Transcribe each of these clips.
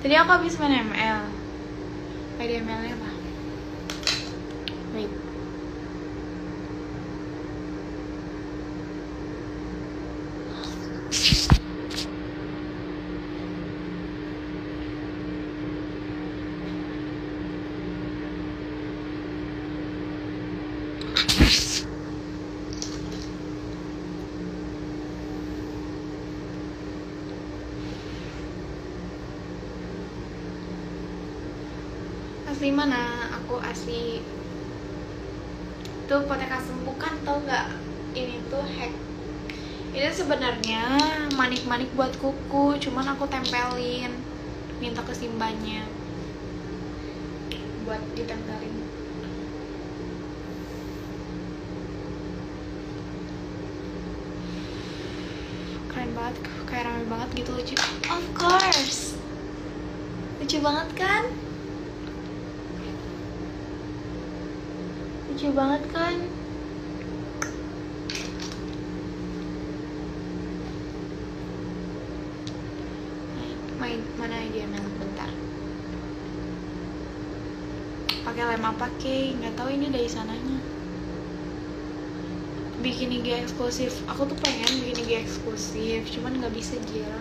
Tadi aku habis main ML. ID ML-nya apa? Wait. Asli mana? Aku asli tuh Poteka Sempukan, tau nggak? Ini tuh hack. Ini sebenarnya manik-manik buat kuku, cuman aku tempelin, minta ke Simbanya buat ditempelin. Keren banget, kayak rame banget gitu, lucu. Of course, lucu banget kan? Lucu banget kan? Mana dia Mel? Bentar. Pakai lem apa ke? Nggak tahu ini dari sananya. Bikin IG eksklusif. Aku tuh pengen bikin IG eksklusif, cuman nggak bisa Jir.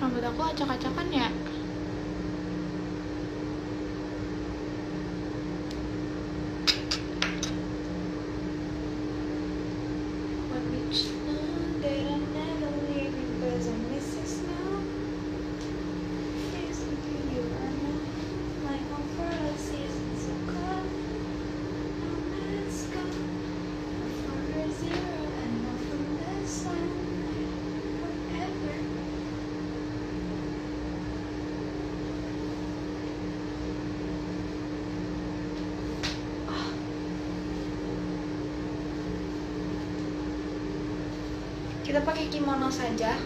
Rambut aku acak-acakan ya. Kita pakai kimono saja.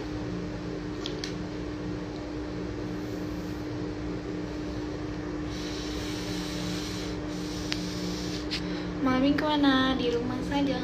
Mami kemana? Di rumah saja.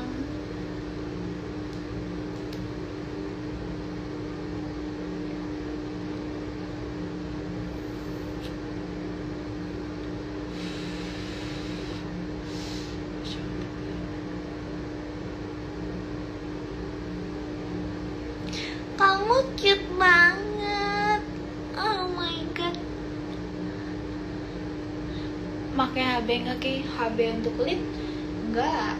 Kamu cute banget. Oh my god. Pakai HB nggak ke? HB untuk kulit? Enggak.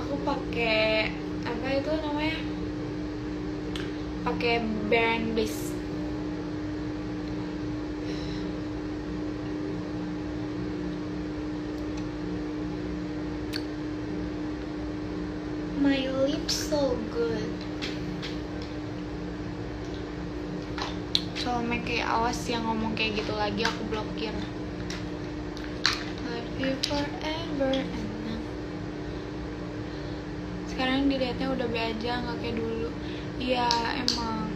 Aku pakai apa itu namanya? Pakai Bare & Bliss. My lips so good. Soalnya kayak awas yang ngomong kayak gitu lagi aku blokir. Love you forever and now. Sekarang dilihatnya udah be aja, nggak kayak dulu. Iya emang.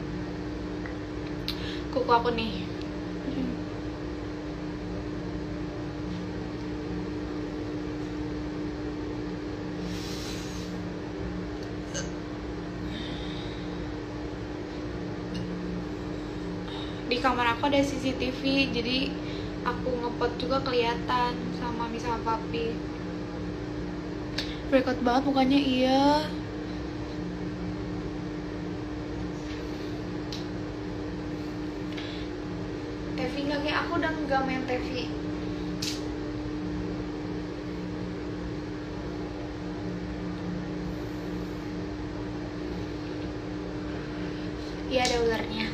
Kuku aku nih. Di kamar aku ada CCTV, jadi aku ngepot juga kelihatan sama Mami sama Papi. Berikut banget mukanya, iya. TV nggak kayak aku udah nggak main TV. Iya ada ularnya.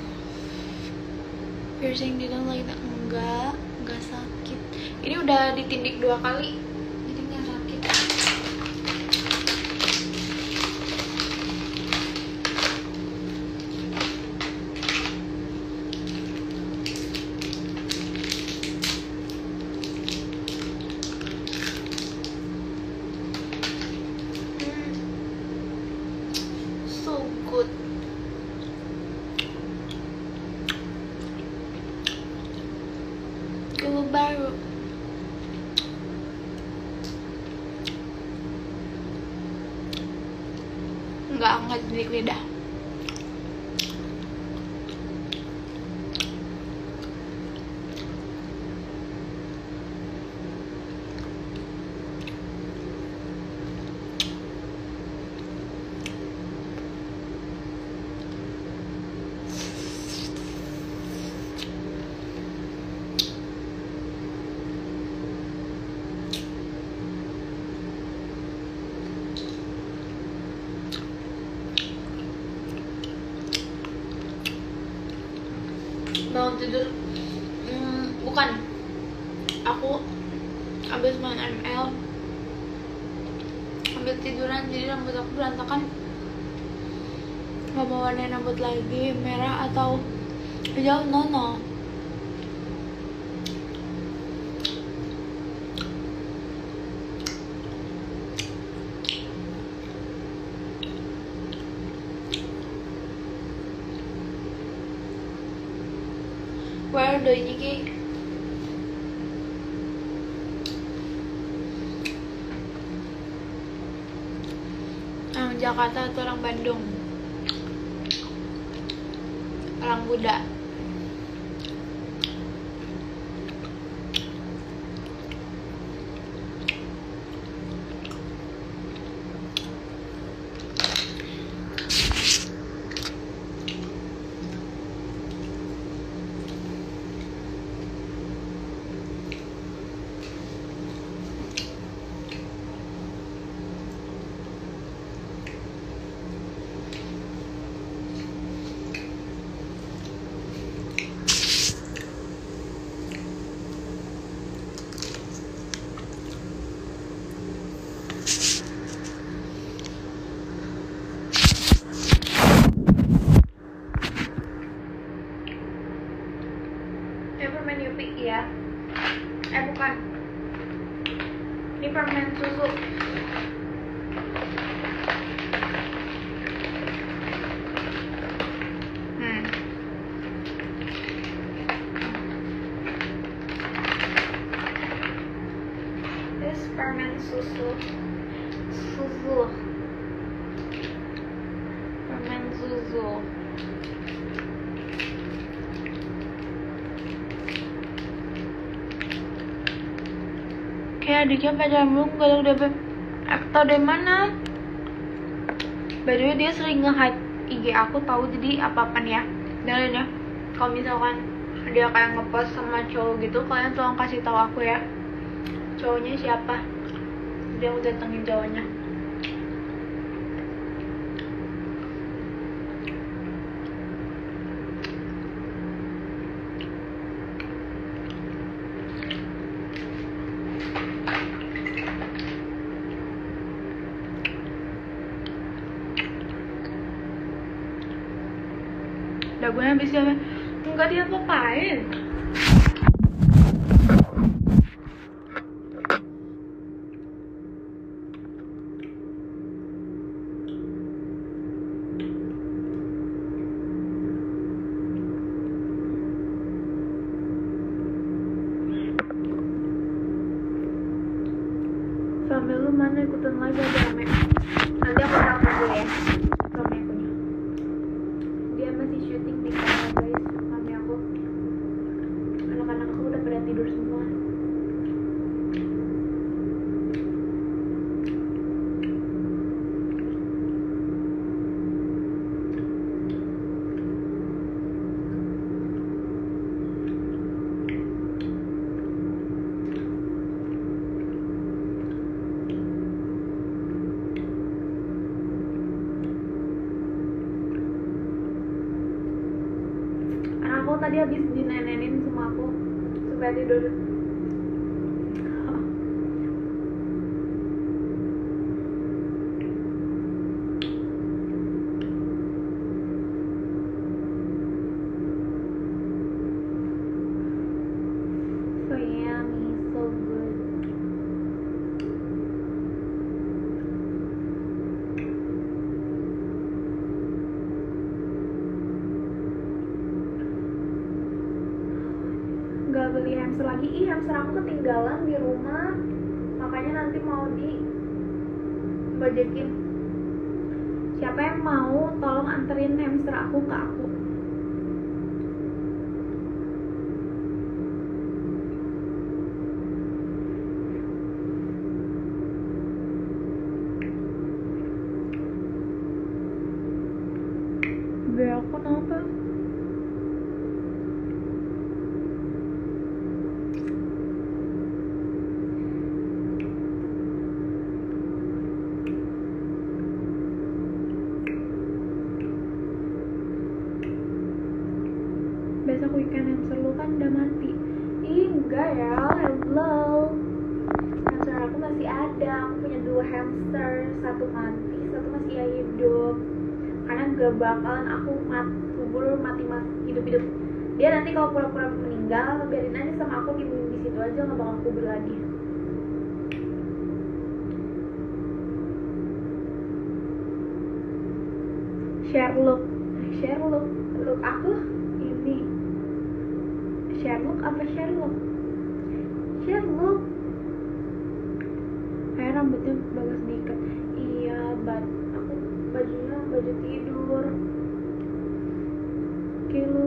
Piercing didn't like that. Enggak sakit. Ini udah ditindik 2 kali, jadi nggak sakit. So good. nggak hangat di lidah. Bangun tidur, bukan, aku habis main ML, habis tiduran, jadi rambut aku berantakan. Gak mau warnain rambut lagi, merah atau hijau, no. Where do you get? Orang Jakarta atau orang Bandung? Orang Buddha. Permen Yupi ya? Bukan. Ini permen susu. This permen susu. Permen susu. Kayak adiknya pacarmu kalau udah tau dari mana? By the way, dia sering nge-hide IG aku tahu, jadi apa-apaan ya. Dengerin ya. Kalau misalkan dia kayak ngepost sama cowok gitu, kalian tolong kasih tahu aku ya. Cowoknya siapa? Dia udah datengin cowoknya. Dagunya habis ya? Enggak, dia apa-apain. Family lu mana, ikutan live aja rame. Nanti aku telepon dulu ya. Suami akunya. Dia masih syuting di kamar guys. Suami aku. Anak-anak aku udah pada tidur semua. Aku tadi habis dinenenin sama aku supaya tidur. So yummy, so good. Gak beli hamster lagi. Hamster aku ketinggalan di rumah, makanya nanti mau dibajekin Siapa yang mau tolong anterin hamster aku ke aku? Bel kenapa? Besok weekend hamster lu kan udah mati. Ih, enggak ya, hello. Hamster aku masih ada. Aku punya 2 hamster, satu mati, satu masih hidup. Karena gak bakalan aku kubur mati hidup-hidup. Dia nanti kalau pura-pura meninggal, biarin aja sama aku di situ aja, gak bakal kubur lagi. Sherlock look aku ini Sherlock apa Sherlock kayak rambutnya bagus diikat. Iya, aku bajunya baju tidur. Oke, lu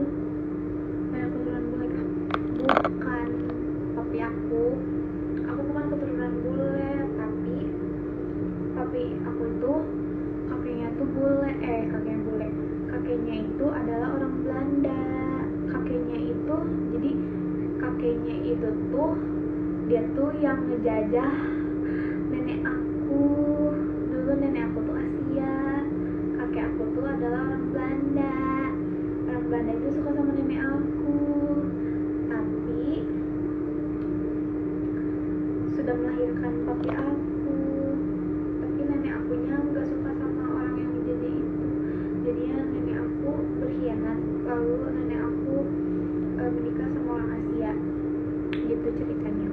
kayak keturunan bule kan? Bukan, papi aku bukan keturunan bule, tapi aku tuh kakeknya itu adalah orang Belanda. Kakeknya itu tuh dia tuh yang ngejajah nenek aku. Dulu nenek aku tuh Asia, kakek aku tuh adalah orang Belanda. Orang Belanda itu suka sama nenek aku, tapi sudah melahirkan papi aku. Tapi nenek akunya nggak suka sama orang yang menjadi itu. Jadinya nenek aku berkhianat, lalu nenek aku menikah sama orang Asia. Gitu ceritanya.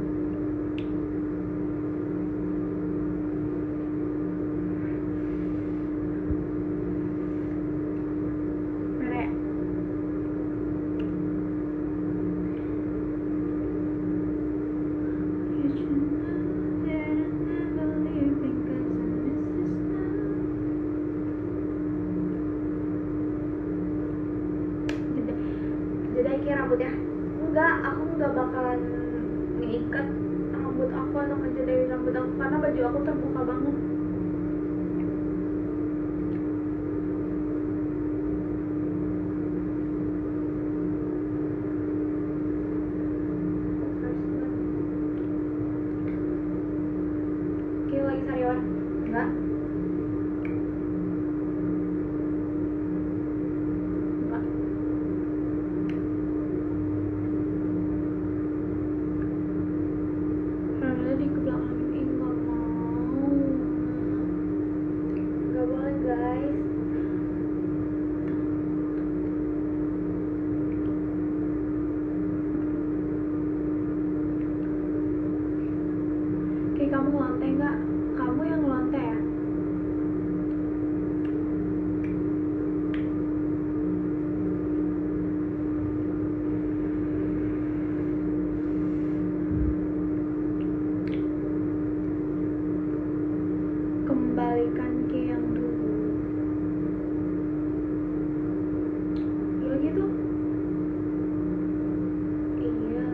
Jadi rambutnya enggak, aku nggak bakalan ngeikat rambut aku atau ngejadain rambut aku karena baju aku terbuka banget. Oke, lagi sariawan enggak? Kamu ngelonte nggak? Kamu yang ngelonte ya? Kembalikan ke yang dulu. Ya gitu. Iya.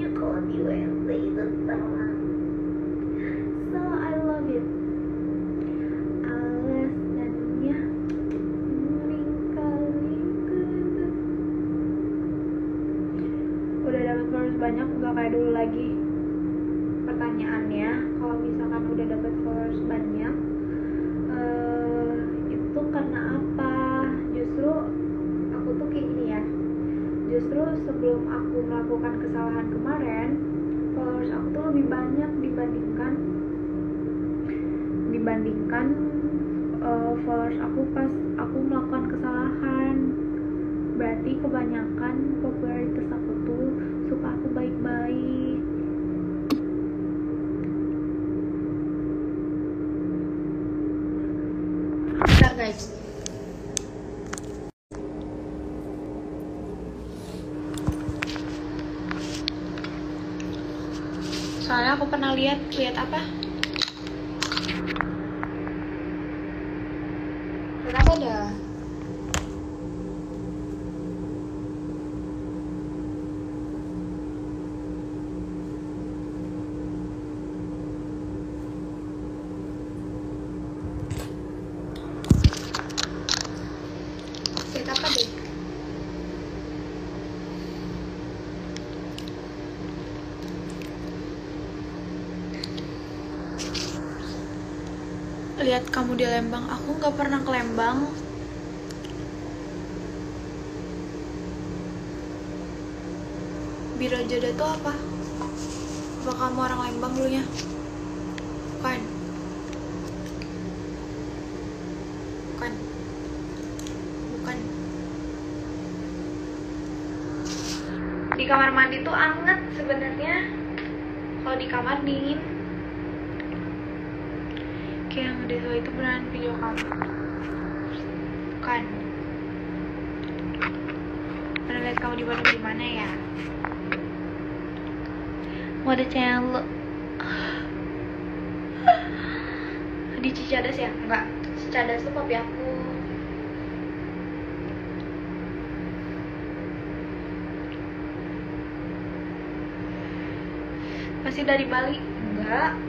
You called you and say the song. So I love it. Alasannya udah dapat followers banyak, nggak kayak dulu lagi. Pertanyaannya, kalau misalkan udah dapat followers banyak, itu karena apa? Justru aku tuh kayak gini ya. Justru sebelum aku melakukan kesalahan kemarin, followers aku tuh lebih banyak dibandingkan followers aku pas aku melakukan kesalahan. Berarti kebanyakan popularitas aku tuh suka aku baik-baik. Bentar guys. Soalnya aku pernah lihat apa? Lihat apa dah? Lihat apa deh? Lihat kamu di Lembang. Aku nggak pernah ke Lembang. Birajada tuh apa? Apa kamu orang Lembang dulunya? Bukan. Bukan. Bukan. Di kamar mandi tuh anget sebenarnya. Kalau di kamar dingin. Kayak yang di itu beneran video kamu. Bukan. Pernah lihat kamu di Bandung di mana ya? Mau ada channel di Cicadas ya? Enggak, Cicadas tuh papi aku. Masih dari Bali? Enggak.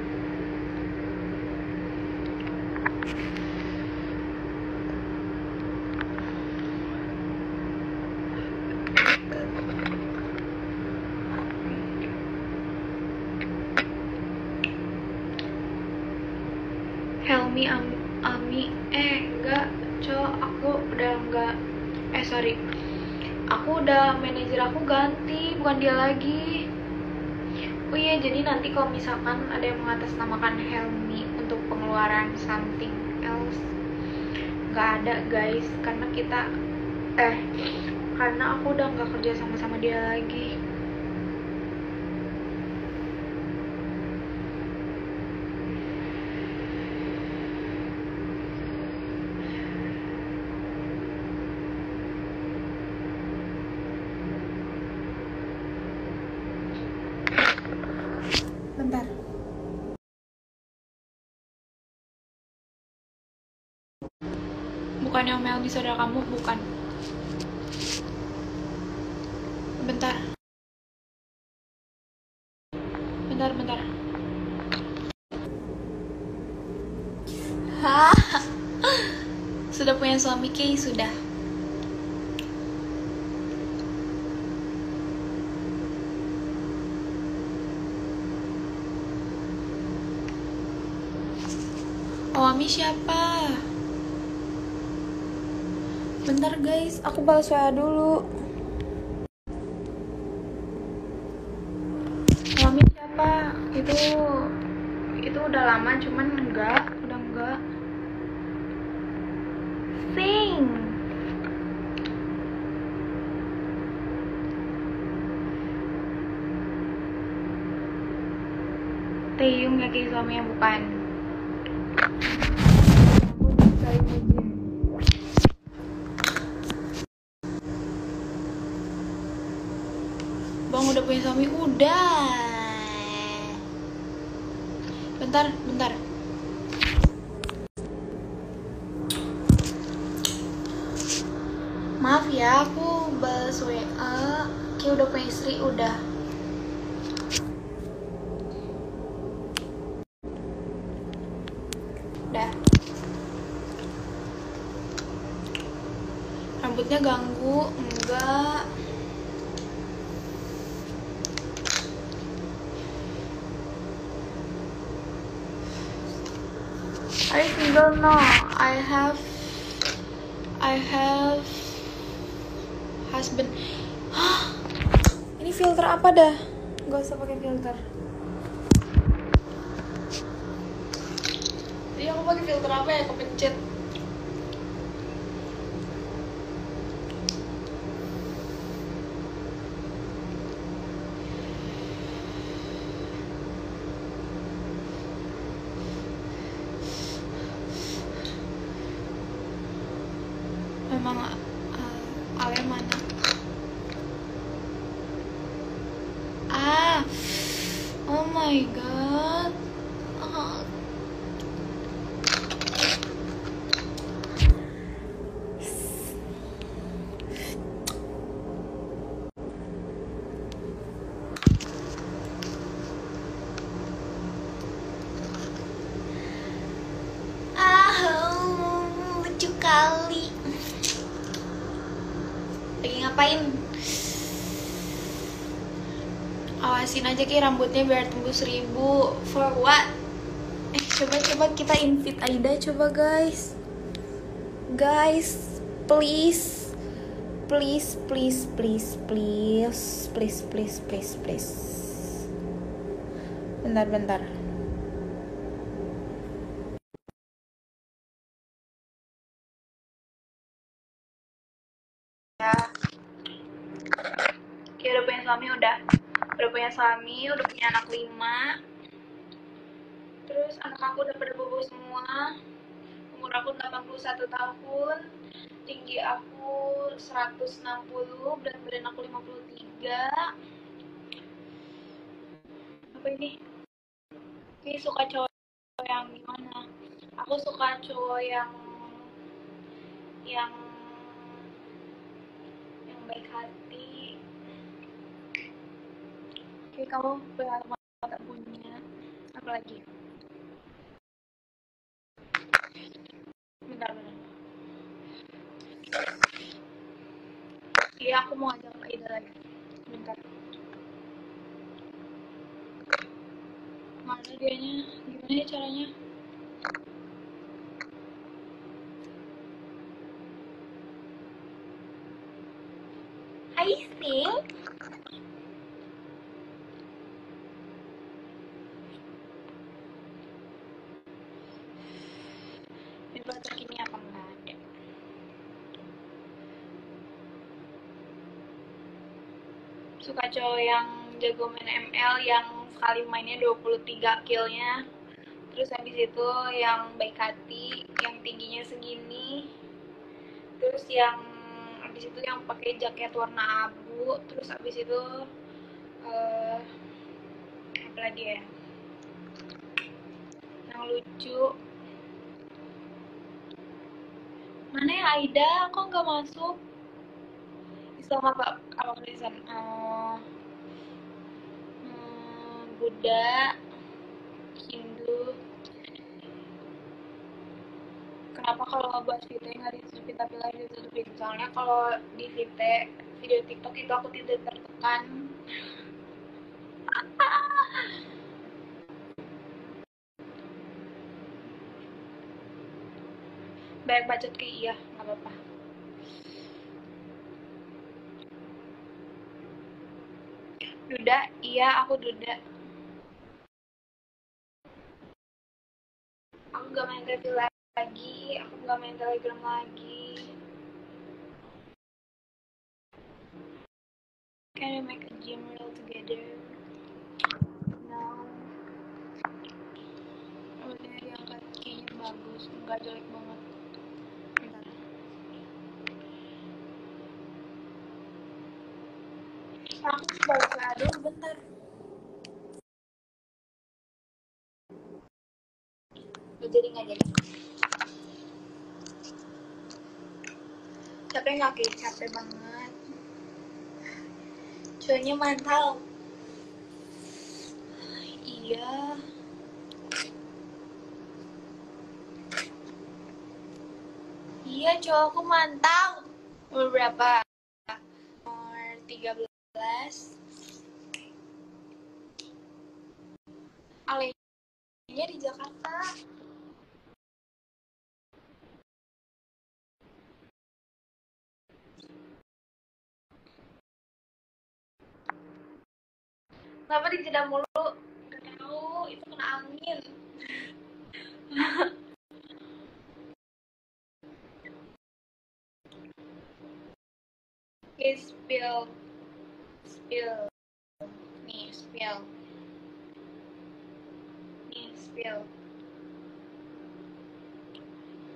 Helmi Ami enggak, aku udah enggak. Sorry. Aku udah, manajer aku ganti, bukan dia lagi. Oh iya, jadi nanti kalau misalkan ada yang mengatasnamakan Helmi untuk pengeluaran something else, nggak ada guys, karena karena aku udah nggak kerja sama dia lagi. Bentar. Bukan yang Meldi saudara kamu, bukan. Bentar. Sudah punya suami Kay, sudah. Suami siapa? Bentar guys, aku balas WA dulu. Suami siapa? Itu udah lama, cuman udah enggak. Sing. Taeyong ya kayak suaminya, bukan. Aku cari Mujin. Bang udah punya suami? Udah. Bentar. Maaf ya, aku balas WA. Kayak udah punya istri, udah. Rambutnya ganggu? Enggak. Are you single? No, I have husband. Hah? Ini filter apa dah? Gak usah pakai filter. Jadi aku pakai filter apa ya? Kepencet. emang Ale mana? Oh my god. Lucu kali. Lagi ngapain? Awasin aja Ki rambutnya biar tembus 1000. For what? Coba kita invite Aida coba guys. Guys, please. Bentar. Ya. Ki udah punya suami, udah punya anak 5. Terus anak aku udah pada bobo semua. Umur aku 81 tahun. Tinggi aku 160, berat badan aku 53. Apa ini? Ki suka cowok yang gimana? Aku suka cowok yang baik hati. Kayak kamu pengalaman tak punya. Apa lagi? Bentar. Iya, aku mau ajak Aida lagi. Bentar. Mana dianya? Gimana ya caranya? Hai, Sing. Vibrator ini apa enggak ada? Suka cowok yang jago main ML, yang sekali mainnya 23 killnya. Terus habis itu yang baik hati, yang tingginya segini. Terus yang habis itu yang pakai jaket warna abu. Terus habis itu apa lagi ya? Yang lucu. Mana ya Aida? Kok nggak masuk? Islam apa Kristen? Buddha, Hindu. Kenapa kalau ngebahas VT nggak ditutupin tapi live ditutupin? Soalnya kalau di VT video TikTok itu aku tidak tertekan. Banyak bacot kayak iya, nggak apa-apa. Duda, iya aku Duda. Aku nggak main TV lagi, aku nggak main Telegram lagi. Can we make a gym reel together? No. Udah diangkat, kayaknya bagus, nggak jelek banget. Bentar. Aku baru dulu, bentar. Nggak jadi. Capek nggak kayak capek banget. Cuanya mantap. Iya. Iya, cowokku mantap. Umur berapa? Umur 13. Alenya di Jakarta. Kenapa dijeda mulu? Gak tahu, itu kena angin. Okay, spill. Nih, spill.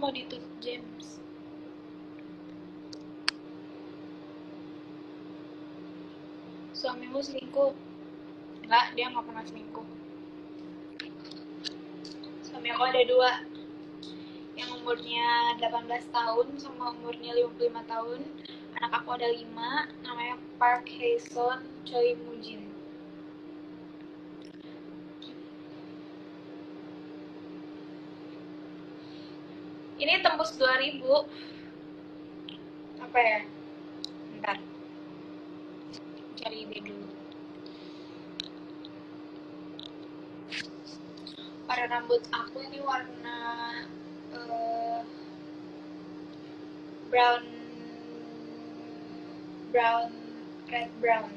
mau ditutup James. Suamimu selingkuh? Enggak, dia nggak pernah selingkuh. Suami aku ada dua, yang umurnya 18 tahun sama umurnya 55 tahun. Anak aku ada 5, namanya Park Hae-sun, Choi Mujin. Ini tembus 2000. Apa ya? Bentar, cari ide dulu. Warna rambut aku ini warna brown, red brown,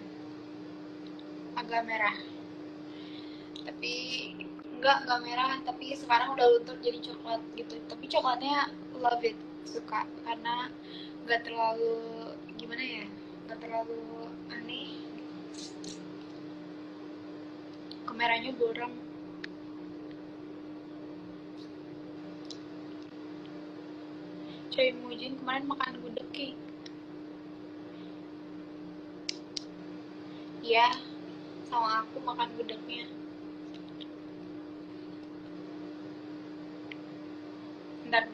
agak merah. Tapi enggak merah, tapi sekarang udah luntur jadi coklat gitu. Tapi coklatnya love it, suka, karena nggak terlalu gimana ya, nggak terlalu aneh. Kemerahnya borong. Choi Mujin kemarin makan gudeg ki. Iya, sama aku makan gudegnya. Bentar.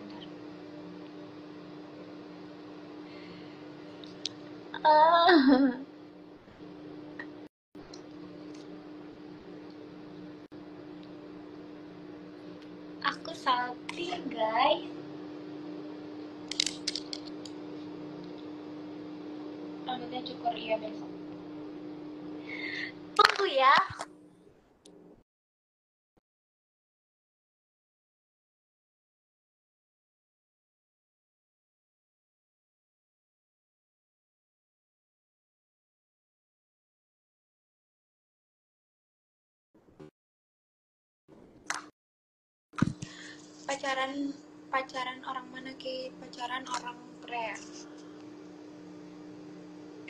Aku salty guys. Rambutnya cukur, iya besok. Tunggu ya. Pacaran orang mana ki? Pacaran orang Korea.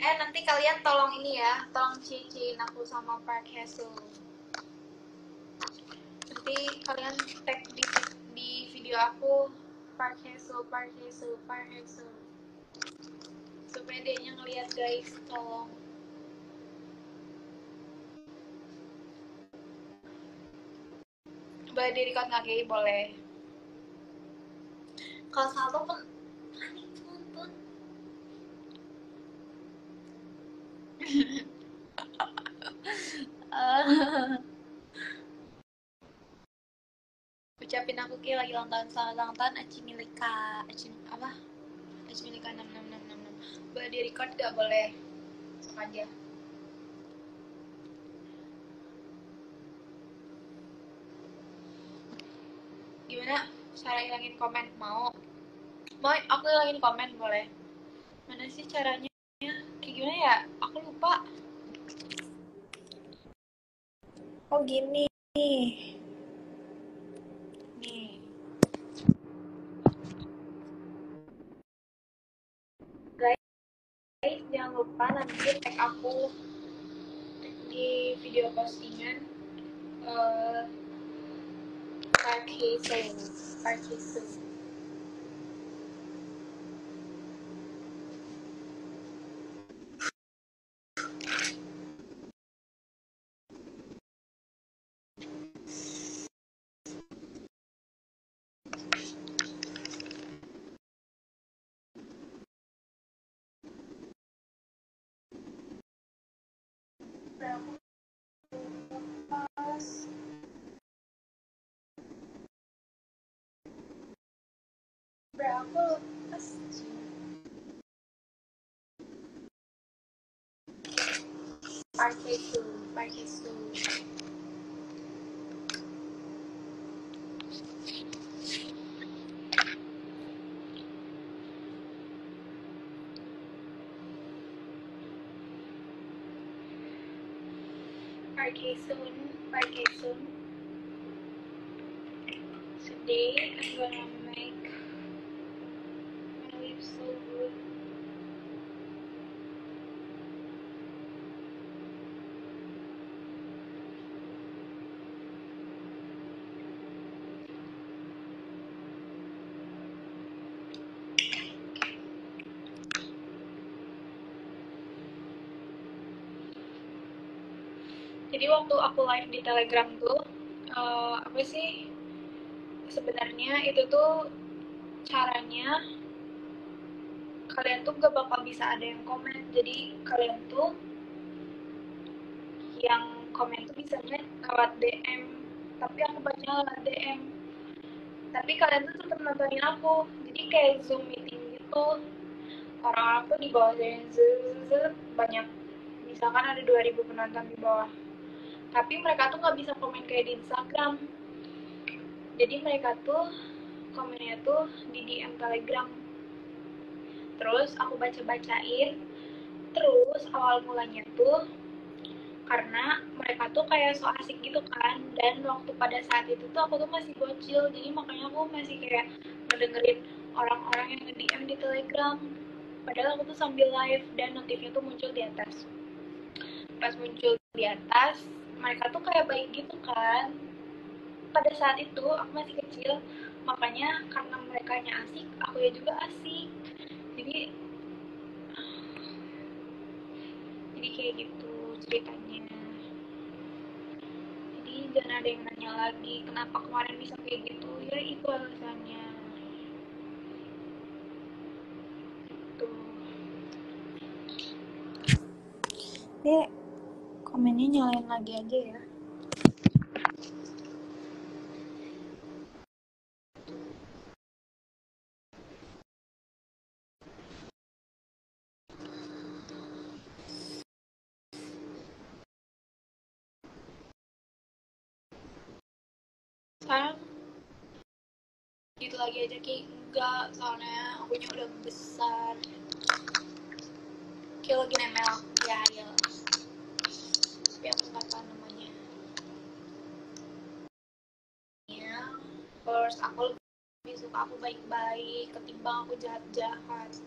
Nanti kalian tolong ini ya, tolong ciciin aku sama Park Hae-sung. Nanti kalian tag di video aku Park Hae-sung supaya dia nya ngeliat guys, tolong. Boleh di record nggak ki? Boleh. Kalau salto pun aneh tuntun. Ucapin aku ki lagi ulang tahun, selamat ulang tahun Aci Milika. Aci Milika 66666. Boleh di record gak? Boleh, sok aja. Gimana cara hilangin komen? Mau aku hilangin komen? Boleh. Mana sih caranya? Kayak gimana ya? Aku lupa. Oh gini nih. Guys, jangan lupa nanti tag aku di video postingan Park Hae-sung. Berapa lepas? Park Hae-sung. Park Hae-sung. Today I'm gonna make my lips so good. Jadi waktu aku live di Telegram tuh apa sih sebenarnya itu tuh caranya kalian tuh gak bakal bisa ada yang komen. Jadi kalian tuh yang komen tuh bisanya lewat DM, tapi aku baca lewat DM. Tapi kalian tuh tetap nontonin aku, jadi kayak Zoom meeting gitu. Orang-orang tuh di bawah banyak, misalkan ada 2000 penonton di bawah, tapi mereka tuh nggak bisa komen kayak di Instagram. Jadi mereka tuh komennya tuh di DM Telegram. Terus aku baca-bacain. Terus awal mulanya tuh karena mereka tuh kayak so asik gitu kan, dan waktu pada saat itu tuh aku tuh masih bocil, jadi makanya aku masih kayak ngedengerin orang-orang yang nge-DM di Telegram, padahal aku tuh sambil live dan notifnya tuh muncul di atas. Pas muncul di atas, mereka tuh kayak baik gitu kan. Pada saat itu aku masih kecil, makanya karena mereka nya asik, aku ya juga asik. Jadi kayak gitu ceritanya. Jadi jangan ada yang nanya lagi kenapa kemarin bisa kayak gitu, ya itu alasannya. Tuh. Dek, komennya nyalain lagi aja ya. Sekarang gitu lagi aja Ki, enggak, soalnya akunya udah besar. Ki lagi nemel ya, ya. Tapi aku nggak tahu namanya. Ya, first aku lebih suka aku baik-baik ketimbang aku jahat-jahat.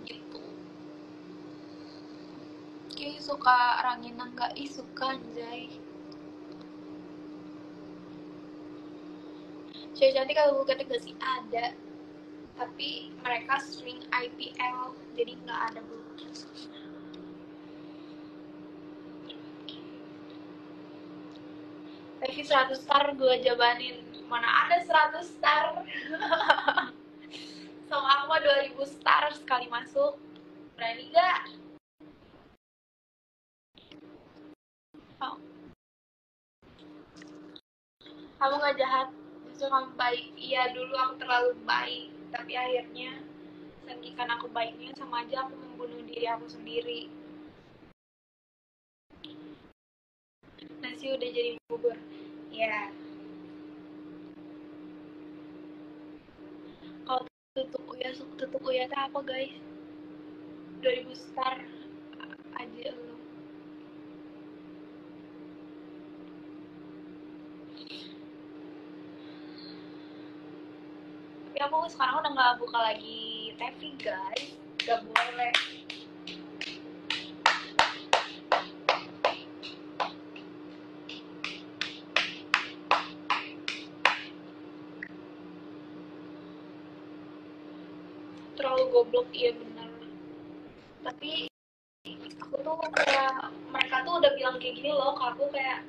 Gitu. Ki suka ranginang nggak? Ih suka anjay. Cewek cantik kalau bukan gak sih ada, tapi mereka sering IPL jadi nggak ada bu. Tapi 100 star gue jabanin, mana ada 100 star. Sama aku mah 2000 star sekali masuk. Berani gak? Oh, kamu gak jahat, justru kamu baik. Iya dulu aku terlalu baik, tapi akhirnya saking aku baiknya sama aja aku membunuh diri aku sendiri. Nasi udah jadi bubur. Ya, kalau tutup uya tuh apa guys? 2000 star aja lu. Tapi aku sekarang udah nggak buka lagi TV guys, nggak boleh. Terlalu goblok, iya bener. Tapi aku tuh kayak mereka tuh udah bilang kayak gini loh ke aku, kayak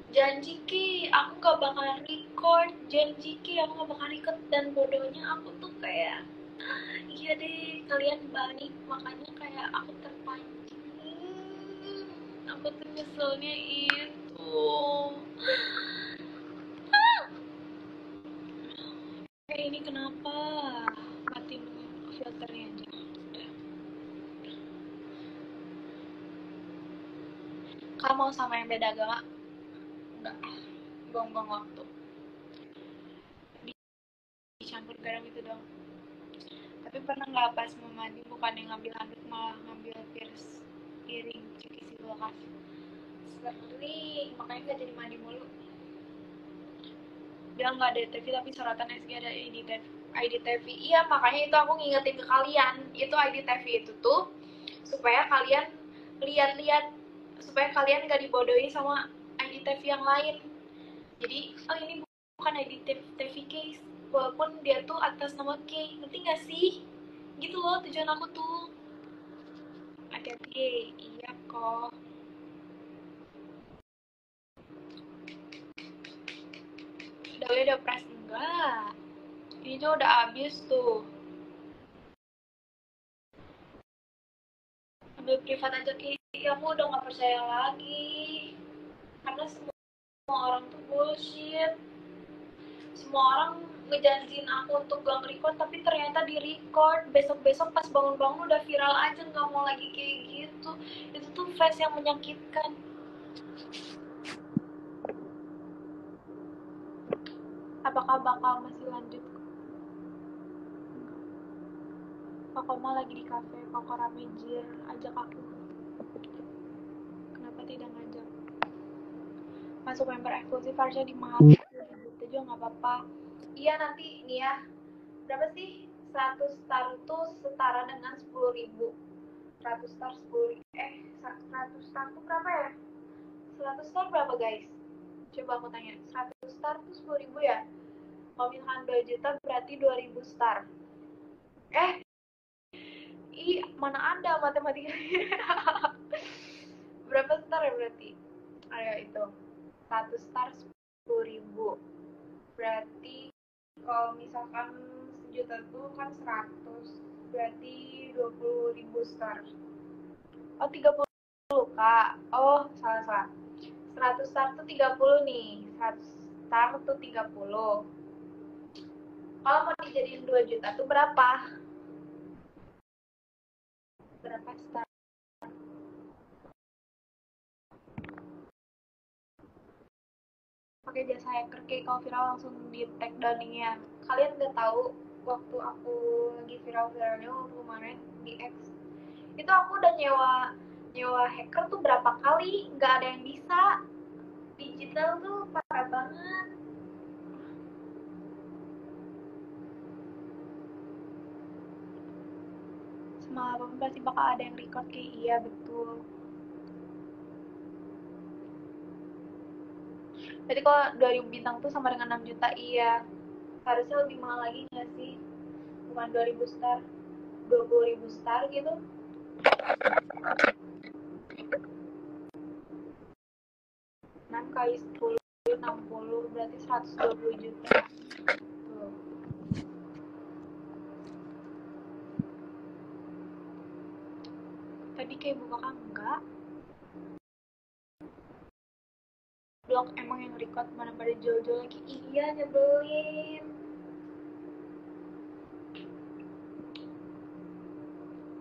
janji Ki aku gak bakal record, janji Ki aku gak bakal record, dan bodohnya aku tuh kayak iya deh kalian baik, makanya kayak aku terpancing. Aku tuh nyeselnya itu. Kayak ini kenapa matiin filternya aja. Udah. Kamu mau sama yang beda agama? Enggak, buang-buang waktu dicampur garam itu dong. Tapi pernah nggak pas mau mandi bukannya ngambil handuk malah ngambil piring cuci si kulkas? Sering, makanya nggak jadi mandi mulu. Bilang nggak ada TV tapi sorotan SG ada ID TV. Iya makanya itu aku ngingetin ke kalian, itu ID TV itu tuh supaya kalian lihat-lihat, supaya kalian nggak dibodohi sama ID TV yang lain. Jadi oh ini bukan ID TV case, walaupun dia tuh atas nama K, ngerti nggak sih? Gitu loh tujuan aku tuh. Hati-hati. Iya kok. Udah press enggak? Ini tuh udah habis tuh. Ambil privat aja Ki. Aku udah gak percaya lagi. Karena semua orang tuh bullshit. Semua orang ngejanjiin aku untuk gak nge-record, tapi ternyata di-record. Besok-besok pas bangun-bangun udah viral aja, gak mau lagi kayak gitu. Itu tuh fans yang menyakitkan. Apakah bakal masih lanjut? Koko mah lagi di kafe, Koko Ramejir, ajak aku. Kenapa tidak ngajak? Masuk member eksklusif harusnya di mahal. Itu juga nggak apa-apa. Iya nanti nih ya, berapa sih? 100 star itu setara dengan 10.000. 100 star 10. 100 star tuh berapa ya? 100 star berapa guys? Coba aku tanya. 100 star tuh 10.000 ya? Kalau misalkan 2 juta berarti 2.000 star. Mana ada matematika. Berapa star ya berarti? Ayo itu. 100 star 10.000. Berarti kalau misalkan sejuta tuh kan 100. Berarti 20.000 star. Oh 30 kak. Oh salah. 100 star tuh 30 nih. 100 star tuh 30. Kalau mau dijadiin 2 juta tuh berapa? Berapa star? Pakai jasa hacker kayak kalau viral langsung di tag downingnya. Kalian udah tahu waktu aku lagi viral-viralnya waktu kemarin di X itu aku udah nyewa hacker tuh berapa kali, nggak ada yang bisa. Digital tuh parah banget. Semalam apapun pasti bakal ada yang record kayak iya betul. Jadi kalau 2000 bintang tuh sama dengan 6 juta iya. Harusnya lebih mahal lagi nggak sih? Bukan 2000 star, 20.000 star gitu. 6 kali 10 60 berarti 120 juta. Tuh. Tadi kayak buka kan enggak? Blog emang yang record mana pada jual-jual lagi. Iya nyebelin.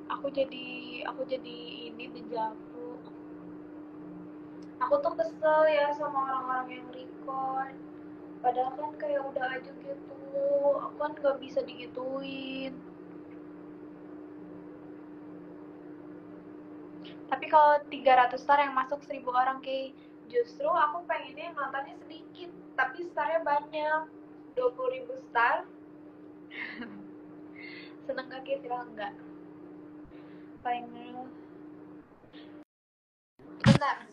Aku jadi ini dejavu. Aku tuh kesel ya sama orang-orang yang record. Padahal kan kayak udah aja gitu. Aku kan gak bisa digituin. Tapi kalau 300 star yang masuk 1000 orang kayak justru aku pengennya yang nontonnya sedikit tapi starnya banyak. 20.000 star. Seneng gak kayak viral enggak? Paling dulu. Bentar.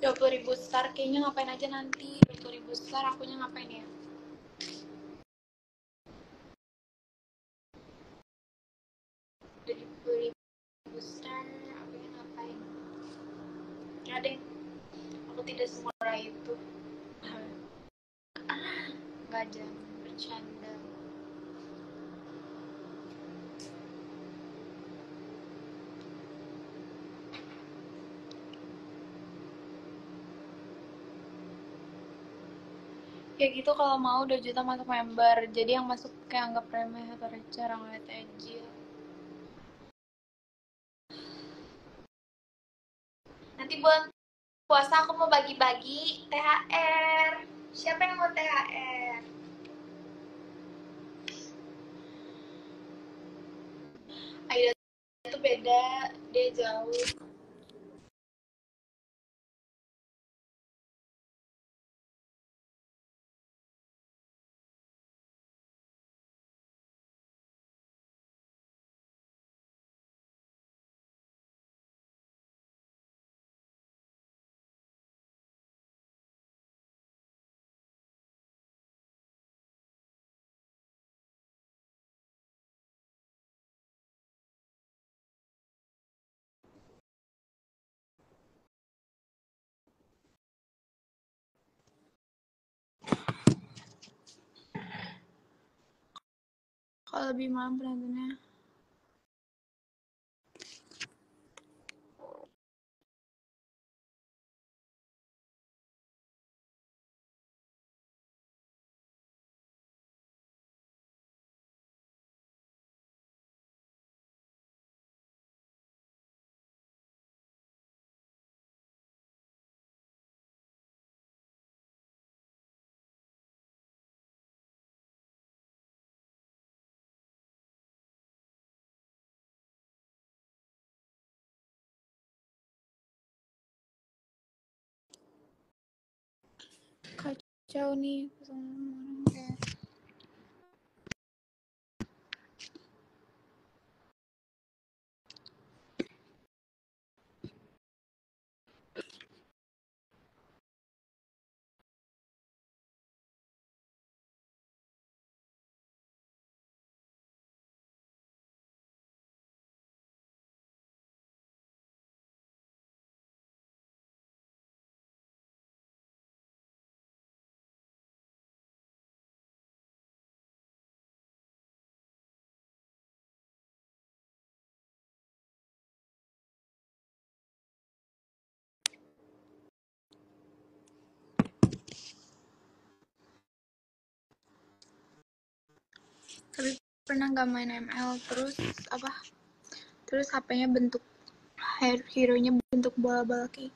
Dua puluh ribu star kayaknya ngapain aja nanti. 20.000 star akunya ngapain ya? 20.000 star akunya ngapain? Ya deh, aku tidak semurah itu. Nggak jangan bercanda. Kayak gitu kalau mau 2 juta masuk member. Jadi yang masuk kayak anggap remeh atau receh orang lihat aja. Nanti buat puasa aku mau bagi-bagi THR. Siapa yang mau THR? Aida tuh beda, dia jauh. Kalau lebih malam penontonnya. Kacau nih orang kayak. Tapi pernah nggak main ML terus HP-nya bentuk hero-nya bentuk bola-bola kayak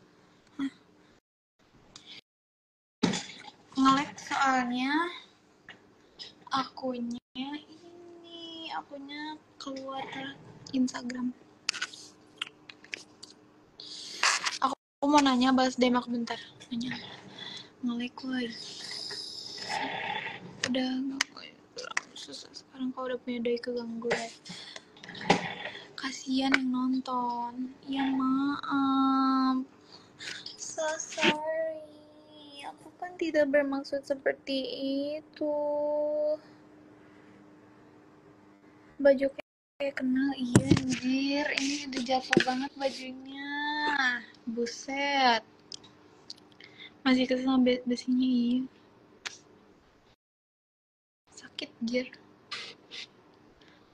nge-lag soalnya akunnya keluar Instagram. Aku mau nanya, balas DM aku bentar. Nanya nge-lag lagi. Udah susah sekarang kalau udah punya doi keganggu ya. Kasian yang nonton. Ya maaf. So sorry. Aku kan tidak bermaksud seperti itu. Baju kayak kenal, iya anjir. Ini udah jatuh banget bajunya. Buset. Masih kesel sama besinya, iya. Sakit, jir.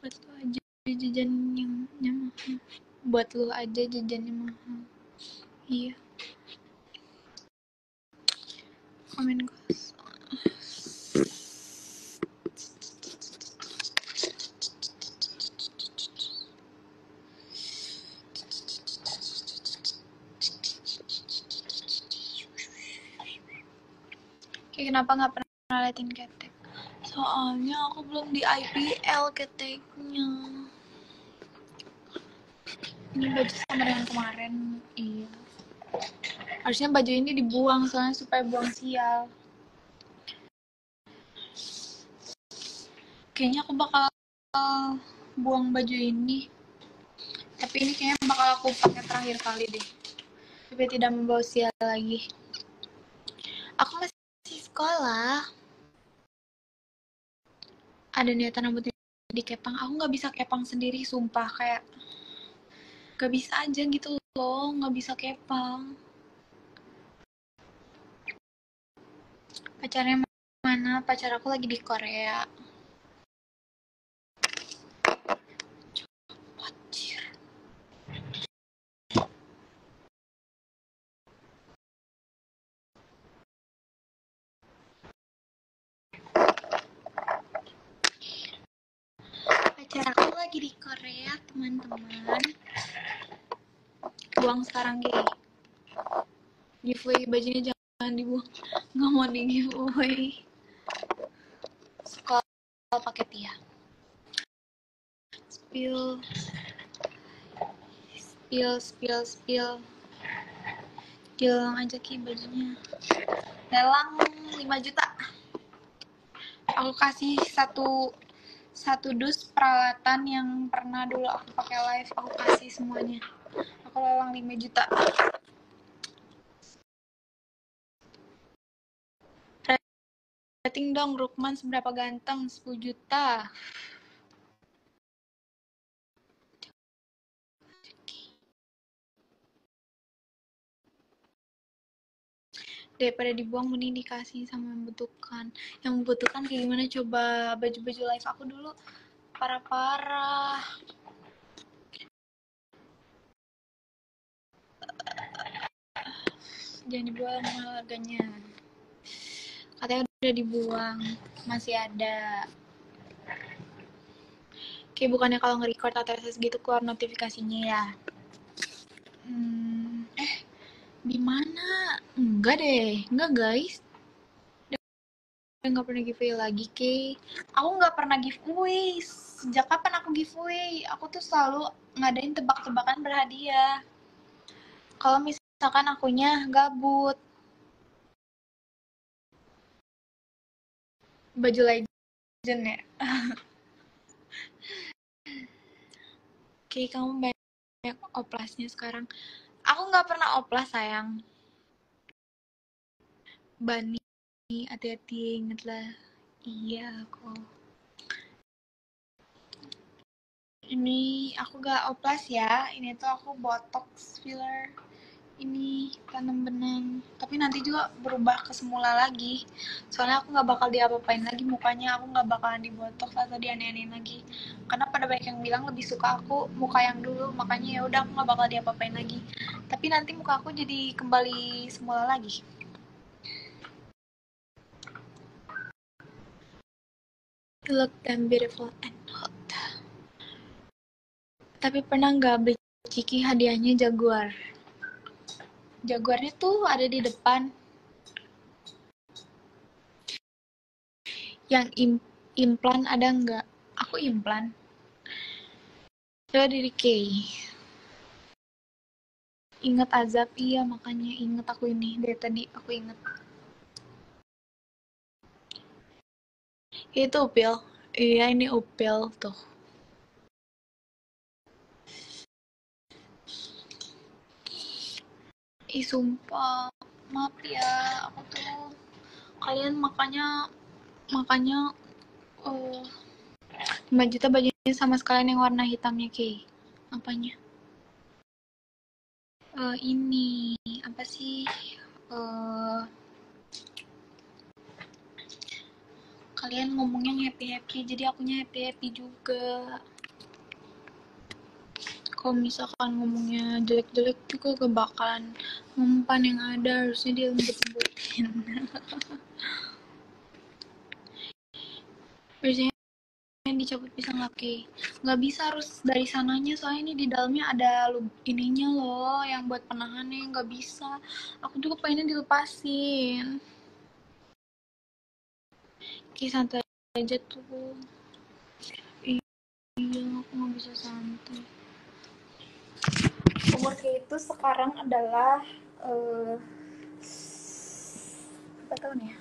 Buat lo aja jajan yang mahal. Buat lo aja jajannya mahal. Iya. Komen guys. Kenapa nggak pernah liatin ketek? Soalnya aku belum di IPL keteknya. Ini baju sama dengan kemarin. Iya. Harusnya baju ini dibuang soalnya supaya buang sial. Kayaknya aku bakal buang baju ini. Tapi ini kayaknya bakal aku pakai terakhir kali deh. Supaya tidak membawa sial lagi. Aku masih sekolah. Ada niatan rambutnya dikepang. Aku nggak bisa kepang sendiri, sumpah. Kayak nggak bisa aja gitu loh, nggak bisa kepang. Pacarnya mana? Pacar aku lagi di Korea. Anjir. Pacar aku lagi di Korea, teman-teman. Buang sekarang, Gay. Giveaway bajunya jangan dibuang. Nggak mau di giveaway. Sekolah pakai Tia. Spill lelang aja Ki bajunya. Lelang 5 juta. Aku kasih satu dus peralatan yang pernah dulu aku pakai live, aku kasih semuanya. Aku lelang 5 juta. Rating dong, Rukman seberapa ganteng? 10 juta. Daripada dibuang mending dikasih sama yang membutuhkan. Yang membutuhkan kayak gimana coba? Baju-baju live aku dulu parah-parah. Jangan dibuang harganya. Katanya udah dibuang, masih ada. Oke, bukannya kalau nge-record ATS gitu keluar notifikasinya ya? Di mana? Enggak deh, enggak guys. Udah nggak pernah giveaway lagi, Kay. Aku nggak pernah giveaway. Sejak kapan aku giveaway? Aku tuh selalu ngadain tebak-tebakan berhadiah. Kalau misalkan akunya gabut. Baju legend ya? Oke, kamu banyak oplasnya sekarang. Aku nggak pernah oplas, sayang. Bani, hati-hati, inget lah. Iya, kok. Ini aku gak oplas ya. Ini tuh aku botox filler. Ini tanam benang. Tapi nanti juga berubah ke semula lagi. Soalnya aku nggak bakal diapa-apain lagi mukanya. Aku nggak bakalan dibotox atau dianeh-anehin lagi. Karena pada banyak yang bilang lebih suka aku muka yang dulu. Makanya ya udah aku nggak bakal diapa-apain lagi. Tapi nanti muka aku jadi kembali semula lagi. You look damn beautiful and hot. Tapi pernah nggak beli Ciki hadiahnya Jaguar? Jaguarnya tuh ada di depan. Yang implan ada nggak? Aku implan. Coba diri Kay. Ingat azab, iya makanya inget aku ini. Dari tadi aku inget. Itu upil. Iya ini upil tuh. Ih sumpah. Maaf ya, aku tuh kalian makanya 5 juta bajunya sama sekalian yang warna hitamnya, Kay. Apanya? Ini apa sih? Kalian ngomongnya happy-happy, jadi akunya happy-happy juga. Kalau misalkan ngomongnya jelek-jelek juga gak bakalan mempan yang ada, harusnya dia lembut-lembutin. Biasanya dicabut bisa nggak, Kay? Nggak bisa, harus dari sananya, soalnya ini di dalamnya ada ininya loh yang buat penahannya, nggak bisa. Aku juga pengennya dilepasin. Kay santai aja tuh. Iya, aku nggak bisa santai. Umur Kay itu sekarang adalah berapa tahun ya?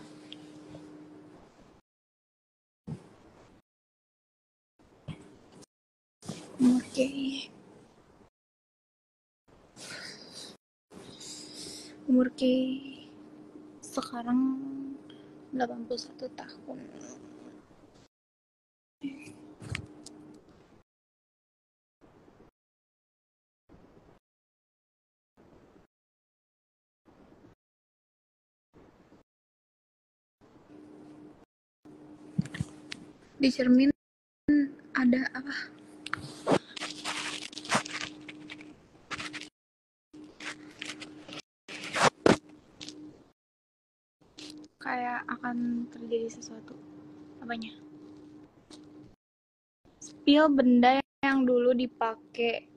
Umur Kay sekarang 81 tahun. Di cermin ada apa? Kayak akan terjadi sesuatu. Apanya? Spill benda yang dulu dipakai.